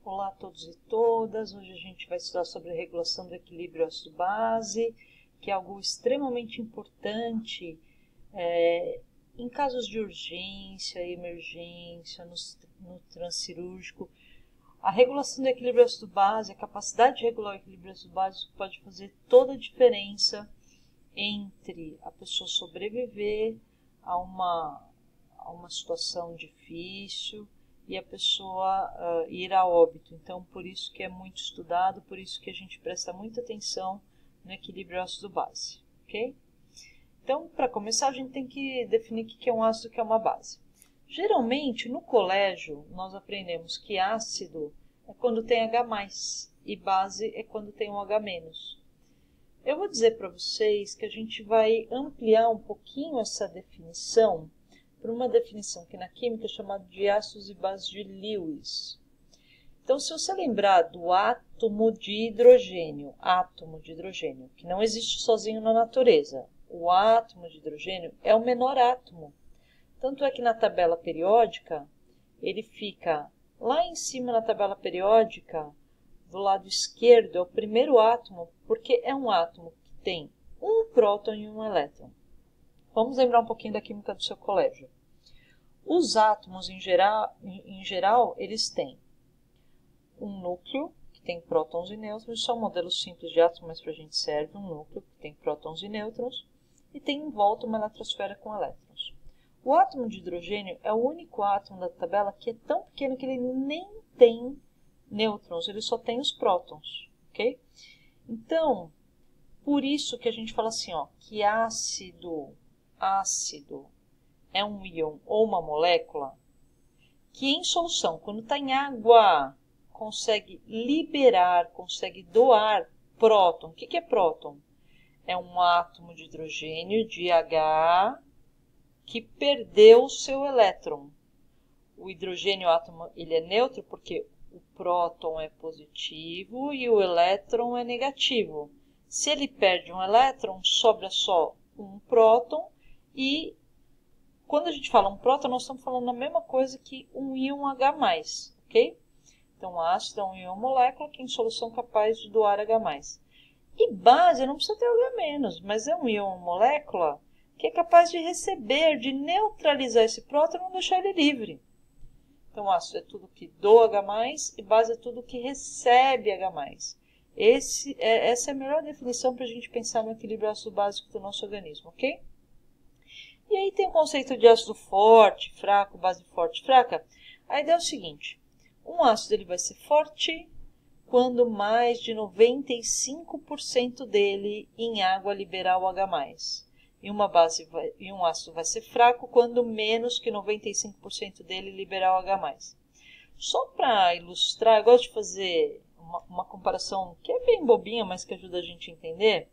Olá a todos e todas, hoje a gente vai estudar sobre a regulação do equilíbrio ácido-base, que é algo extremamente importante em casos de urgência, emergência, no transcirúrgico. A regulação do equilíbrio ácido-base, a capacidade de regular o equilíbrio ácido-base pode fazer toda a diferença entre a pessoa sobreviver a uma situação difícil e a pessoa ir a óbito. Então, por isso que é muito estudado, por isso que a gente presta muita atenção no equilíbrio ácido-base, ok? Então, para começar, a gente tem que definir o que é um ácido e o que é uma base. Geralmente, no colégio, nós aprendemos que ácido é quando tem H+, e base é quando tem um H-. Eu vou dizer para vocês que a gente vai ampliar um pouquinho essa definição por uma definição que na química é chamada de ácidos e bases de Lewis. Então, se você lembrar do átomo de hidrogênio, que não existe sozinho na natureza, o átomo de hidrogênio é o menor átomo. Tanto é que na tabela periódica, ele fica lá em cima na tabela periódica, do lado esquerdo, é o primeiro átomo, porque é um átomo que tem um próton e um elétron. Vamos lembrar um pouquinho da química do seu colégio. Os átomos, em geral, eles têm um núcleo, que tem prótons e nêutrons, isso é um modelo simples de átomo, mas para a gente serve um núcleo, que tem prótons e nêutrons, e tem em volta uma eletrosfera com elétrons. O átomo de hidrogênio é o único átomo da tabela que é tão pequeno que ele nem tem nêutrons, ele só tem os prótons, ok? Então, por isso que a gente fala assim, ó, que ácido é um íon ou uma molécula que em solução, quando está em água, consegue liberar, consegue doar próton. O que é próton? É um átomo de hidrogênio de H que perdeu o seu elétron. O hidrogênio átomo ele é neutro porque o próton é positivo e o elétron é negativo. Se ele perde um elétron, sobra só um próton e quando a gente fala um próton, nós estamos falando a mesma coisa que um íon H+, ok? Então, o ácido é um íon molécula que em solução capaz de doar H+. E base não precisa ter H-, mas é um íon molécula que é capaz de receber, de neutralizar esse próton e não deixar ele livre. Então, ácido é tudo que doa H+, e base é tudo que recebe H+. Essa é a melhor definição para a gente pensar no equilíbrio ácido básico do nosso organismo, ok? E aí tem o conceito de ácido forte, fraco, base forte, fraca. A ideia é o seguinte, um ácido ele vai ser forte quando mais de 95% dele em água liberar o H+. E um ácido vai ser fraco quando menos que 95% dele liberar o H+. Só para ilustrar, eu gosto de fazer uma comparação que é bem bobinha, mas que ajuda a gente a entender.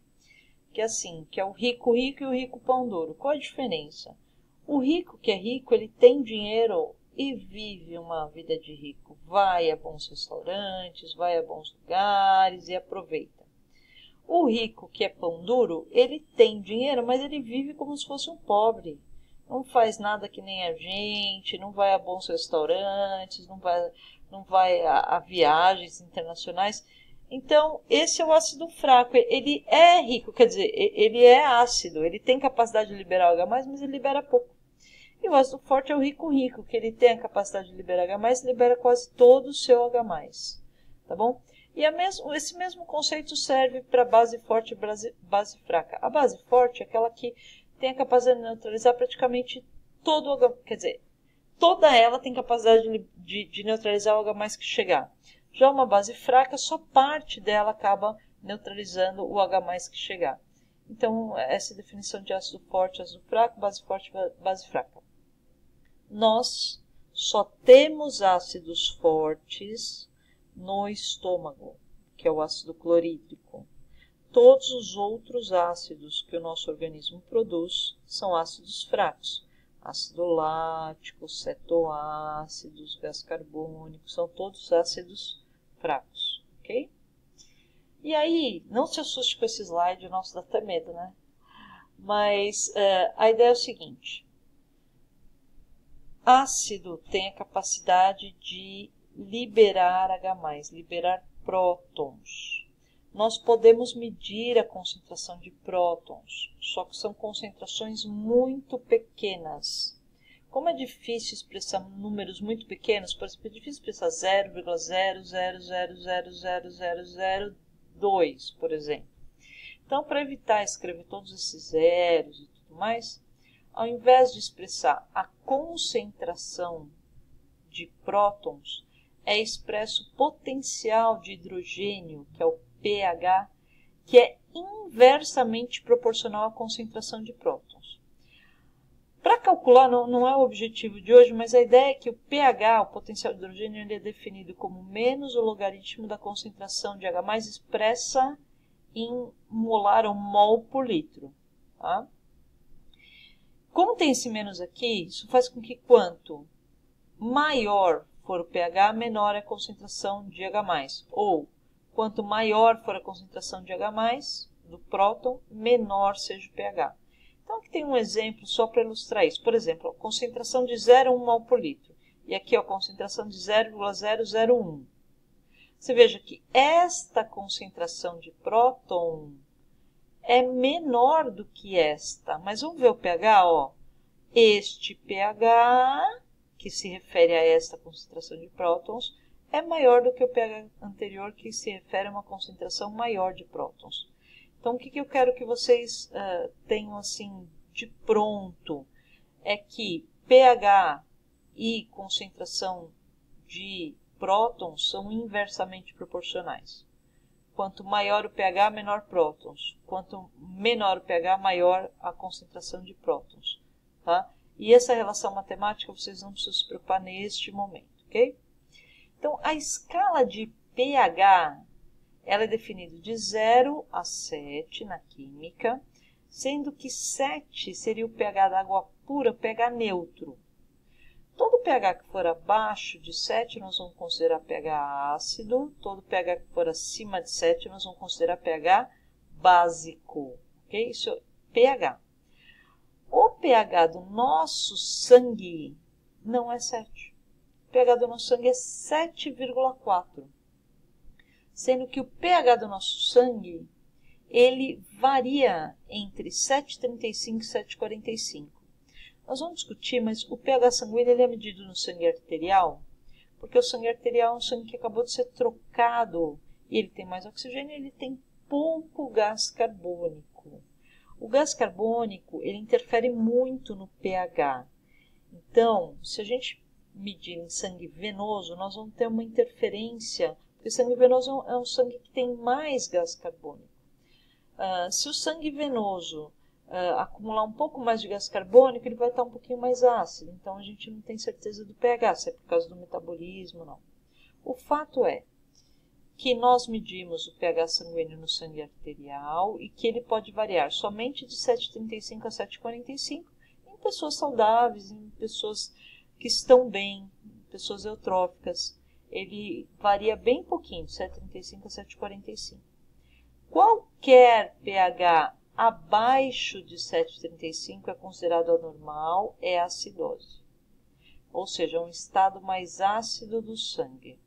Que é assim, que é o rico e o rico pão duro. Qual a diferença? O rico que é rico, ele tem dinheiro e vive uma vida de rico. Vai a bons restaurantes, vai a bons lugares e aproveita. O rico que é pão duro, ele tem dinheiro, mas ele vive como se fosse um pobre. Não faz nada que nem a gente, não vai a bons restaurantes, não vai a viagens internacionais. Então, esse é o ácido fraco. Ele é rico, quer dizer, ele é ácido, ele tem capacidade de liberar H+, mas ele libera pouco. E o ácido forte é o rico, que ele tem a capacidade de liberar H+, e libera quase todo o seu H+. Tá bom? E esse mesmo conceito serve para base forte e base fraca. A base forte é aquela que tem a capacidade de neutralizar praticamente todo o H+, quer dizer, toda ela tem capacidade de neutralizar o H+ que chegar. Já uma base fraca, só parte dela acaba neutralizando o H+ que chegar. Então, essa é a definição de ácido forte, ácido fraco, base forte, base fraca. Nós só temos ácidos fortes no estômago, que é o ácido clorídrico. Todos os outros ácidos que o nosso organismo produz são ácidos fracos. Ácido lático, cetoácidos, gás carbônico, são todos ácidos fracos, ok? E aí, não se assuste com esse slide, o nosso dá até medo, né? Mas a ideia é o seguinte. Ácido tem a capacidade de liberar H+, liberar prótons. Nós podemos medir a concentração de prótons, só que são concentrações muito pequenas. Como é difícil expressar números muito pequenos, por exemplo, é difícil expressar 0,000000002, por exemplo. Então, para evitar escrever todos esses zeros e tudo mais, ao invés de expressar a concentração de prótons, é expresso o potencial de hidrogênio, que é o pH, que é inversamente proporcional à concentração de prótons. Para calcular, não é o objetivo de hoje, mas a ideia é que o pH, o potencial de hidrogênio, ele é definido como menos o logaritmo da concentração de H+, expressa em molar ou mol por litro. Tá? Como tem esse menos aqui, isso faz com que quanto maior for o pH, menor é a concentração de H+. Ou, quanto maior for a concentração de H+, do próton, menor seja o pH. Então, aqui tem um exemplo só para ilustrar isso. Por exemplo, a concentração de 0,1 mol por litro. E aqui a concentração de 0,001. Você veja que esta concentração de próton é menor do que esta. Mas vamos ver o pH, ó. Este pH, que se refere a esta concentração de prótons, é maior do que o pH anterior, que se refere a uma concentração maior de prótons. Então, o que eu quero que vocês tenham assim de pronto é que pH e concentração de prótons são inversamente proporcionais. Quanto maior o pH, menor prótons. Quanto menor o pH, maior a concentração de prótons. Tá? E essa relação matemática vocês não precisam se preocupar neste momento, ok? Então, a escala de pH, ela é definida de 0 a 7 na química, sendo que 7 seria o pH da água pura, o pH neutro. Todo pH que for abaixo de 7, nós vamos considerar pH ácido. Todo pH que for acima de 7, nós vamos considerar pH básico. Ok? Isso é pH. O pH do nosso sangue não é 7. O pH do nosso sangue é 7,4. Sendo que o pH do nosso sangue, ele varia entre 7,35 e 7,45. Nós vamos discutir, mas o pH sanguíneo ele é medido no sangue arterial, porque o sangue arterial é um sangue que acabou de ser trocado, e ele tem mais oxigênio e ele tem pouco gás carbônico. O gás carbônico, ele interfere muito no pH. Então, se a gente medir em sangue venoso, nós vamos ter uma interferência, porque sangue venoso é um sangue que tem mais gás carbônico. Se o sangue venoso acumular um pouco mais de gás carbônico, ele vai estar um pouquinho mais ácido. Então, a gente não tem certeza do pH, se é por causa do metabolismo, não. O fato é que nós medimos o pH sanguíneo no sangue arterial e que ele pode variar somente de 7,35 a 7,45 em pessoas saudáveis, em pessoas que estão bem, pessoas eutróficas. Ele varia bem pouquinho, de 7,35 a 7,45. Qualquer pH abaixo de 7,35 é considerado anormal, é acidose. Ou seja, um estado mais ácido do sangue.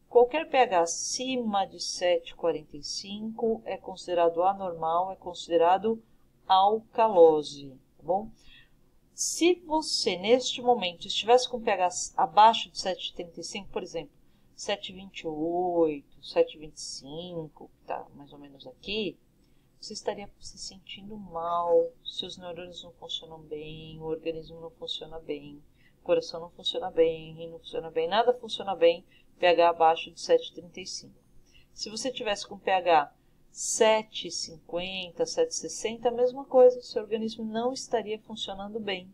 Qualquer pH acima de 7,45 é considerado anormal, é considerado alcalose, tá bom? Se você, neste momento, estivesse com pH abaixo de 7,35, por exemplo, 7,28, 7,25, que está mais ou menos aqui, você estaria se sentindo mal, seus neurônios não funcionam bem, o organismo não funciona bem, o coração não funciona bem, o rim não funciona bem, nada funciona bem, pH abaixo de 7,35. Se você tivesse com pH 7,50, 7,60, a mesma coisa, seu organismo não estaria funcionando bem.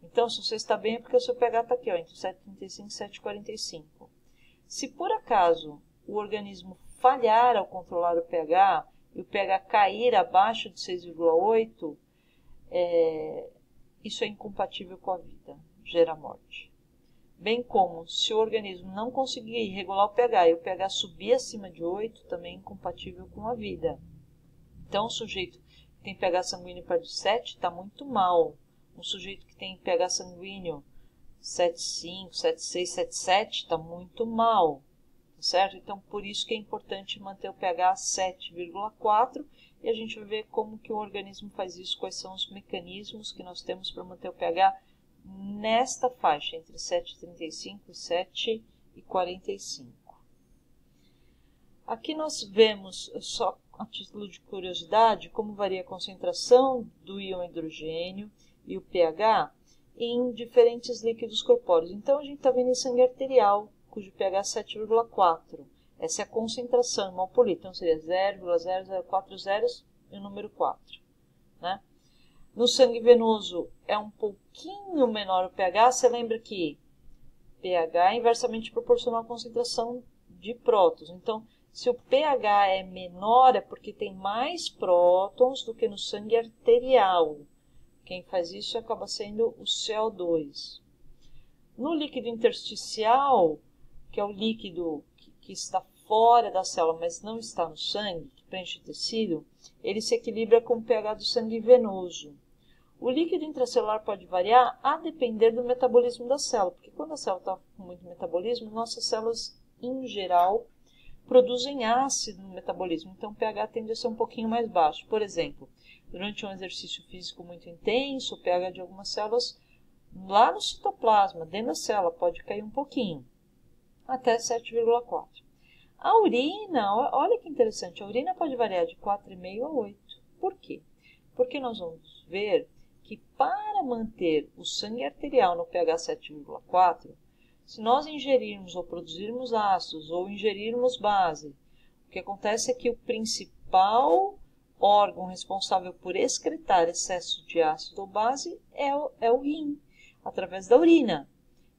Então, se você está bem, é porque o seu pH está aqui, ó, entre 7,35 e 7,45. Se por acaso o organismo falhar ao controlar o pH e o pH cair abaixo de 6,8, isso é incompatível com a vida, gera morte. Bem como, se o organismo não conseguir regular o pH e o pH subir acima de 8, também é incompatível com a vida. Então, o sujeito que tem pH sanguíneo perto de 7 está muito mal. Um sujeito que tem pH sanguíneo 7,5, 7,6, 7,7 está muito mal, certo? Então, por isso que é importante manter o pH 7,4 e a gente vai ver como que o organismo faz isso, quais são os mecanismos que nós temos para manter o pH nesta faixa, entre 7,35 e 7,45. Aqui nós vemos, só a título de curiosidade, como varia a concentração do íon hidrogênio e o pH em diferentes líquidos corpóreos. Então, a gente está vendo em sangue arterial, cujo pH é 7,4. Essa é a concentração em mol por litro. Então, seria 0,004 zeros e o número 4. Né? No sangue venoso é um pouquinho menor o pH. Você lembra que pH é inversamente proporcional à concentração de prótons. Então, se o pH é menor, é porque tem mais prótons do que no sangue arterial. Quem faz isso acaba sendo o CO2. No líquido intersticial, que é o líquido que está fora da célula, mas não está no sangue, que preenche o tecido, ele se equilibra com o pH do sangue venoso. O líquido intracelular pode variar a depender do metabolismo da célula, porque quando a célula está com muito metabolismo, nossas células, em geral, produzem ácido no metabolismo, então o pH tende a ser um pouquinho mais baixo. Por exemplo, durante um exercício físico muito intenso, o pH de algumas células lá no citoplasma, dentro da célula, pode cair um pouquinho, até 7,4. A urina, olha que interessante, a urina pode variar de 4,5 a 8. Por quê? Porque nós vamos ver que para manter o sangue arterial no pH 7,4, se nós ingerirmos ou produzirmos ácidos ou ingerirmos base, o que acontece é que o principal órgão responsável por excretar excesso de ácido ou base é o rim, através da urina.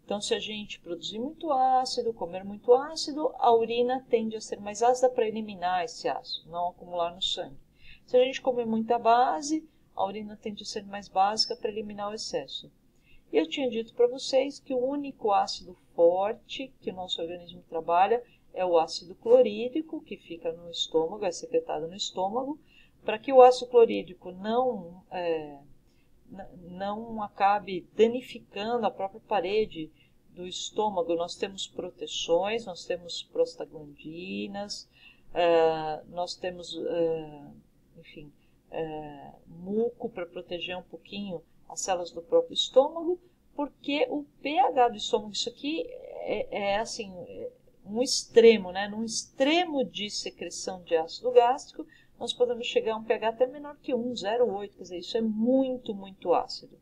Então, se a gente produzir muito ácido, comer muito ácido, a urina tende a ser mais ácida para eliminar esse ácido, não acumular no sangue. Se a gente comer muita base, a urina tende a ser mais básica para eliminar o excesso. E eu tinha dito para vocês que o único ácido forte que o nosso organismo trabalha é o ácido clorídrico, que fica no estômago, é secretado no estômago. Para que o ácido clorídrico não acabe danificando a própria parede do estômago, nós temos proteções, nós temos prostaglandinas, nós temos, enfim, muco para proteger um pouquinho as células do próprio estômago, porque o pH do estômago, isso aqui é assim, um extremo, né? Num extremo de secreção de ácido gástrico, nós podemos chegar a um pH até menor que 1, 0,8, quer dizer, isso é muito, muito ácido.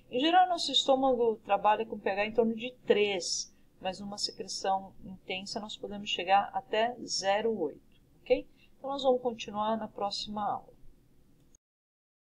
Em geral, nosso estômago trabalha com pH em torno de 3, mas numa secreção intensa nós podemos chegar até 0,8, ok? Então, nós vamos continuar na próxima aula.